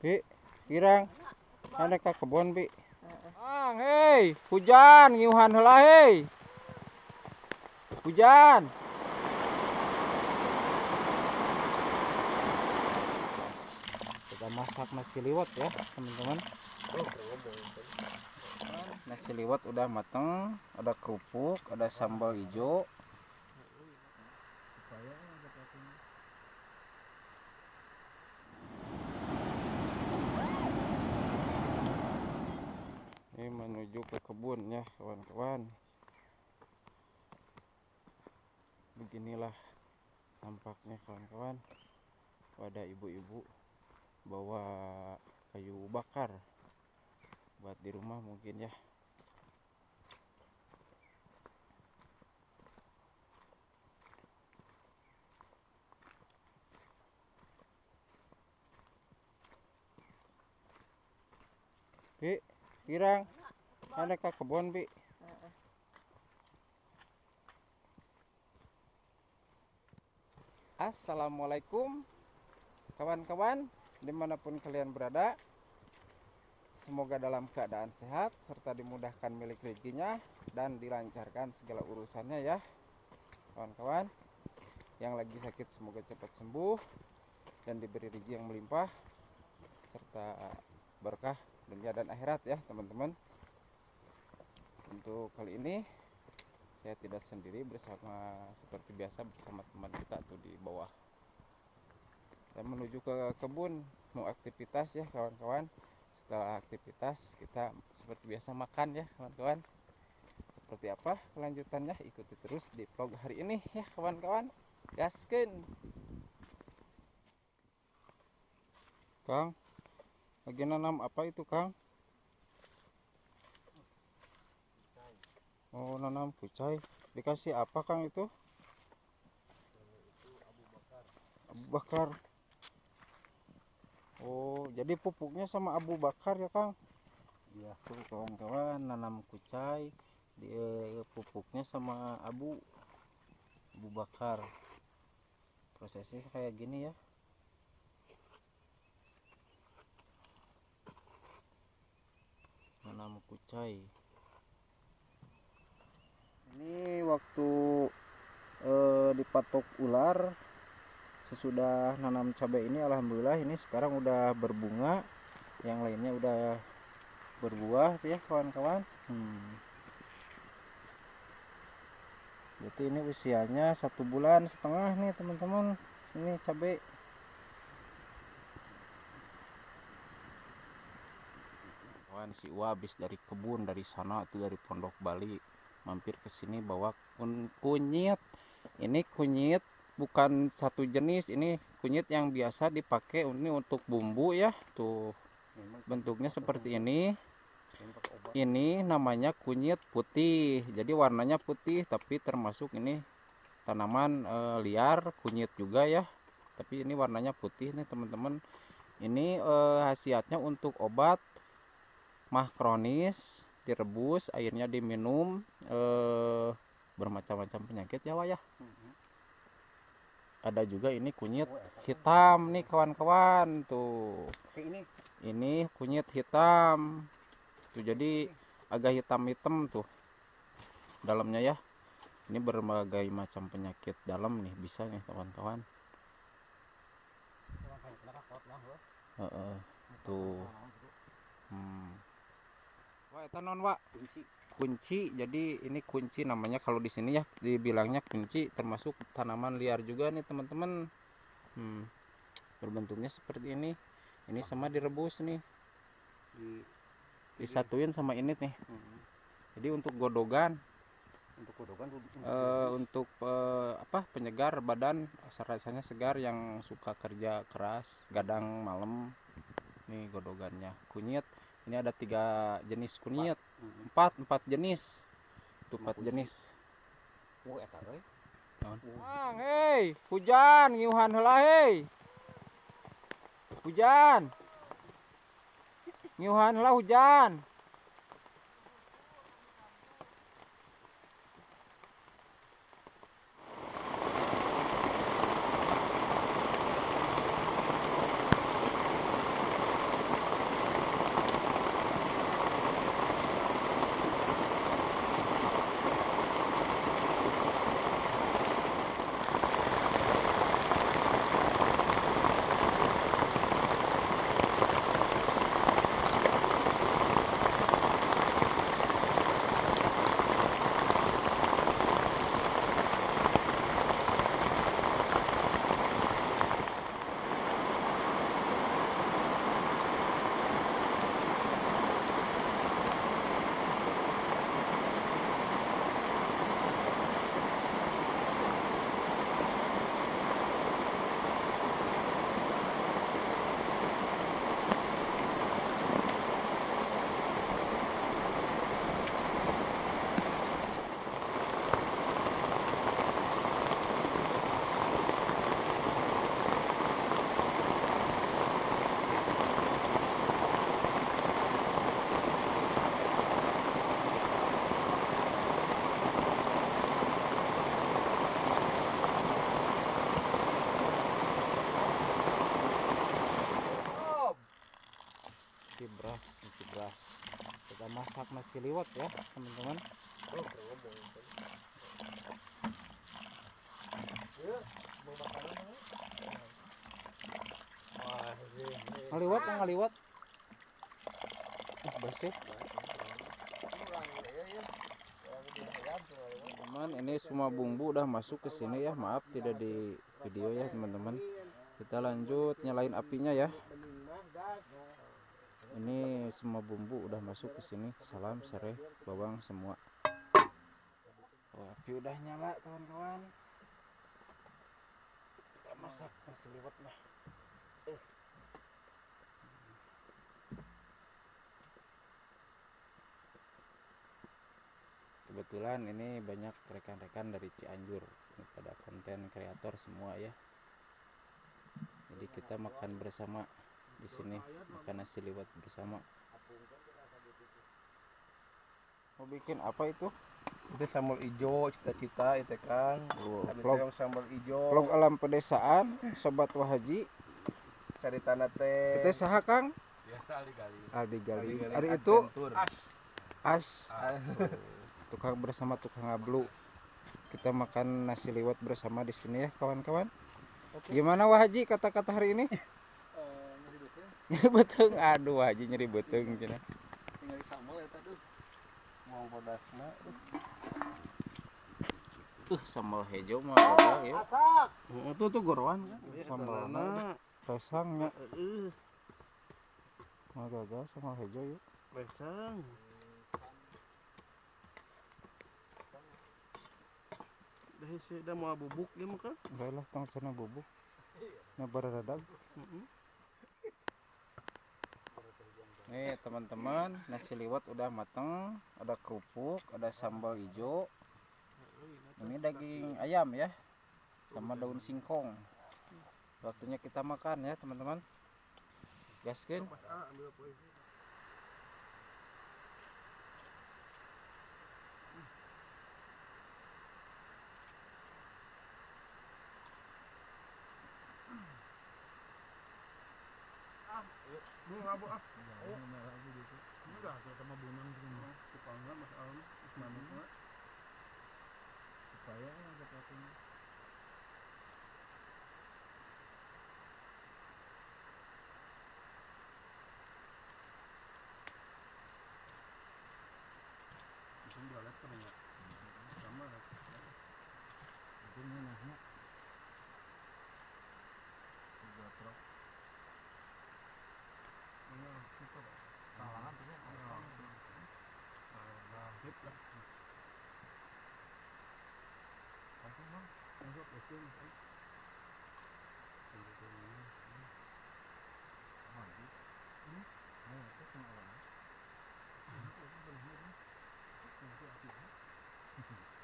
Bi, kirang ada ke kebun bi. Hei, hujan, ngiuhan heula hei. Hujan. Kita masak nasi liwet ya, teman-teman. Nasi liwet udah mateng, ada kerupuk, ada sambal hijau. Ini menuju ke kebun ya kawan-kawan. Beginilah tampaknya kawan-kawan. Ada ibu-ibu bawa kayu bakar buat di rumah mungkin ya. Bi, kirang ada ke kebun bi. Assalamualaikum kawan-kawan, dimanapun kalian berada. Semoga dalam keadaan sehat serta dimudahkan milik rezekinya dan dilancarkan segala urusannya ya kawan-kawan. Yang lagi sakit semoga cepat sembuh dan diberi rezeki yang melimpah serta berkah dunia dan akhirat ya teman-teman. Untuk kali ini saya tidak sendiri, bersama seperti biasa bersama teman kita tuh di bawah. Saya menuju ke kebun mau aktivitas ya kawan-kawan. Setelah aktivitas kita seperti biasa makan ya kawan-kawan. Seperti apa kelanjutannya, ikuti terus di vlog hari ini ya kawan-kawan. Gaskeun. Kang, lagi nanam apa itu Kang? Oh, nanam kucai. Dikasih apa Kang itu? Abu bakar. Oh, jadi pupuknya sama abu bakar ya Kang? Iya. Tuh kawan-kawan, nanam kucai, pupuknya sama abu bakar. Prosesnya kayak gini ya. Nanam kucai. Ini waktu dipatok ular sesudah nanam cabai ini, alhamdulillah ini sekarang udah berbunga, yang lainnya udah berbuah ya kawan-kawan. Jadi ini usianya 1,5 bulan nih teman-teman. Ini cabai. Kawan, si Uwa habis dari kebun dari sana tuh, dari Pondok Bali, mampir ke sini bawa kunyit. Ini kunyit bukan satu jenis, ini kunyit yang biasa dipakai ini untuk bumbu ya. Tuh bentuknya seperti ini. Ini namanya kunyit putih. Jadi warnanya putih, tapi termasuk ini tanaman liar, kunyit juga ya. Tapi ini warnanya putih nih teman-teman. Ini khasiatnya untuk obat mah kronis, direbus, airnya diminum, bermacam-macam penyakit ya Wah ya. Ada juga ini kunyit hitam nih kawan-kawan tuh. Ini kunyit hitam tuh, jadi agak hitam-hitam tuh dalamnya ya. Ini berbagai macam penyakit dalam nih bisa nih kawan-kawan. Tuh. Wah, itu non Wak. Kunci. Jadi ini kunci namanya kalau di sini ya, dibilangnya kunci, termasuk tanaman liar juga nih teman-teman. Berbentuknya seperti ini. Ini sama direbus nih. Disatuin sama ini nih. Jadi untuk godogan. Untuk apa, penyegar badan, rasanya segar, yang suka kerja keras, gadang malam. Nih godogannya. Kunyit. Ini ada 3 jenis kunyit. 4 jenis. Itu 4 jenis. Hei, hujan, ngiuhan heula hei. Hujan. Ngiuhan heula hujan. cuci beras. Kita masak nasi liwet ya teman-teman. Ngaliwat yang ngaliwat. Bersih. Teman, ini semua bumbu udah masuk ke sini ya. Maaf tidak di video ya teman-teman. Kita lanjut nyalain apinya ya. Ini semua bumbu udah masuk ke sini. Salam, serai, bawang semua. Oh, api udah nyala kawan-kawan. Kita masak nasi liwet lah. Kebetulan ini banyak rekan-rekan dari Cianjur, ini pada konten kreator semua ya. Jadi kita makan bersama di sini, makan nasi liwet bersama. Mau bikin apa itu? Itu sambal hijau, cita-cita itu kan. Vlog sambal hijau. vlog alam pedesaan, sobat Wahaji. Cari tanah teh. Kita saha Kang? Biasa Aldi Gali. Hari itu As. Tukang bersama tukang ablu. Kita makan nasi liwet bersama di sini ya kawan-kawan. Gimana Wahaji kata-kata hari ini? Nyeri beteng. Aduh Wahaji nyeri beteng cina. Tinggal sambal ya tadi. Mau pedasna. Sambal hijau mah gagal ya. Masak. Tuh gorowan kan. Sambalna resangnya. Mah gagal sambal hijau yuk. Resang. Dah mau bubuk ya maka. Enggak lah tang sana bubuk. Nya baradag. Nih teman-teman, nasi liwet udah mateng, ada kerupuk, ada sambal hijau. Ini daging ayam ya, sama daun singkong. Waktunya kita makan ya teman-teman. Gaskeun. Abu ah. Oh, lagi gitu. Enggak, kita mah bunang semua. Supaya masalahnya Islamnya. Supaya ada patung. Bisa jualan kan ya? Sama lah. Itu nahnya. Buat truk. Talangan punya hip lah. Apa bang? Masuk betul. Mandi. Mau itu sama orang.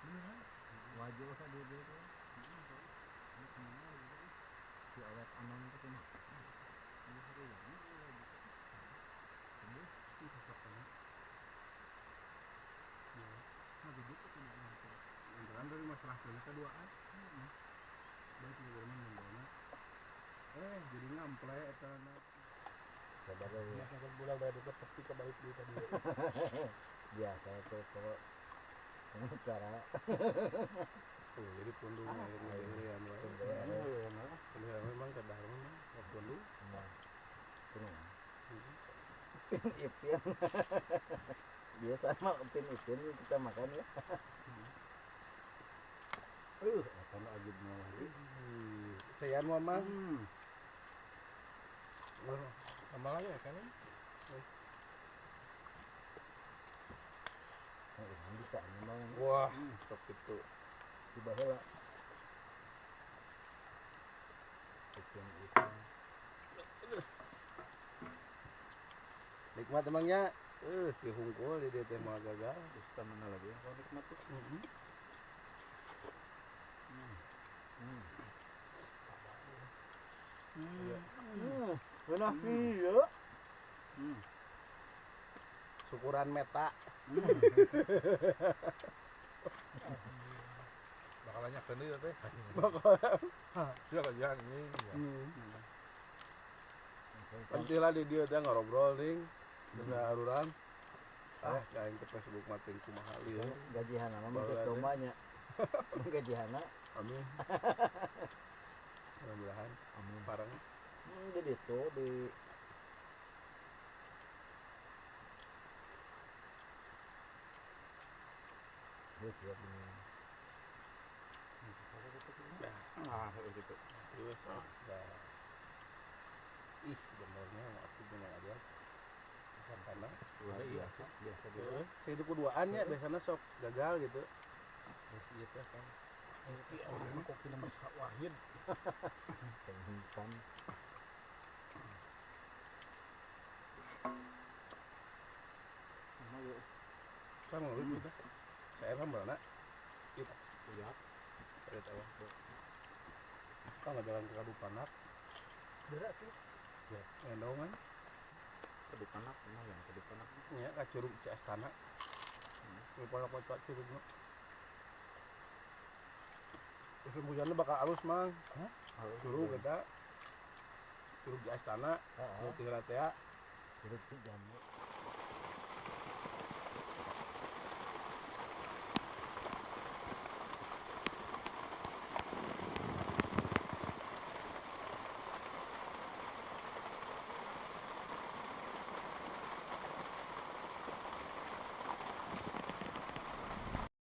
Beneran? Wajib kan dia itu. Si awet aman itu kan. Ini hari ini. Jangan dari masalah keduaan. Baik juga memang jadi ngample eta na. Sabar ya. Masakan bulan bayar itu pasti kebalik duit tadi. Biasa itu kalau cara. Jadi pundung air ya. Memang kadang memang pundung. Ipin. Biasa mah ipin kita makan ya. Akan ajib mah. Saya mama. Tambah lagi kan? Bisa memang. Wah, stop itu. Coba heula. Ipin itu. Nikmat emangnya, dihungkul di dia teh mah gagal, terus mana lagi? Kalau nikmat tuh. Benar iya. Syukuran meta. Bakalannya kene ya teh. Bakal. Ya kan ini. Nanti lah di dia teh ngobrol ning. Bener aruran. Kain ke Facebook matiin kumaha lieu. Gajihan mah Bawa mungkin teh. domanya. Gajihan Amin. Mudah-mudahan amin. bareng. Jadi itu di siap ini. Gitu. Terus dah. Ih, benernya aku punya aja. Bukan karena Luar biasa, biasa dulu. sehidup keduaannya biasanya sok gagal gitu. Masih itu kan. Orang kopi nama Wahid. Penghitam. Sama lu kita. Saya sama mana? Kita. Lihat. Ada tahu. Kalau jalan ke Kadupanak, Berat tuh. ya endongan. Kedupanak lumayan, kedupanak. Ya, ka Curug Ciastana. Lupa kota Curug. Musim hujannya bakal halus, Mang. Curug kita. Curug Ciastana, Heeh. nu teu teh Curug jamu.